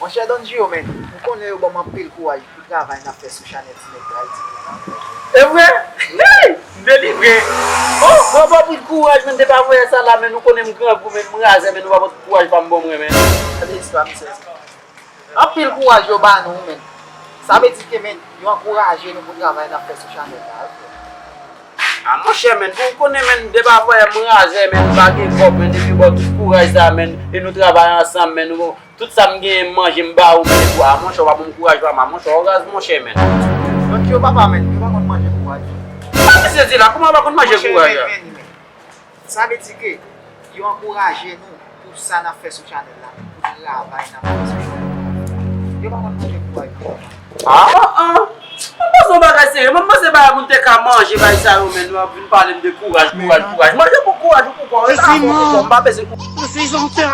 Mon cher Donjio, men, mwen konnen yo bon man pil kouaj pou travay nan fè sou chanel ti nek Haïti. C'est vrai? Hey! Délivré. Oh, on va pour le courage, mais pas voir ça là, mais nous connaissons grand pour nous raser, mais nous va pas de courage pas bon mais. Ade histoire mi se. An pil kouaj yo ba nou men. Sa ve di ke men, yo ankouraje nou pou travay nan fè sou chanel la. Ah mon cher, mais vous connaissez, mais pas voir nous raser, mais nous pas de cop, mais depuis bon tout courage ça, mais et nous travaillons ensemble, mais nous tout ça me manger m'ba ou mais quoi, mon cher va bon courage pas, mon cher orgasme mon cher mais. Donc yo papa men, yo pa kon manje kouaj. Qu'est-ce que c'est là? Comment va qu'on manger courage? Sa ve di ke, yo ankouraje nou pou sa nan fè sou chanel la, pou travay nan fè sou chanel la. Yo pa kon manje kouaj. Ah. Comment ça va rester? Maman c'est pas mon tek à manger ba ça mais nous venir parler de courage. Moi j'ai beaucoup courage pourquoi? Je suis enterré.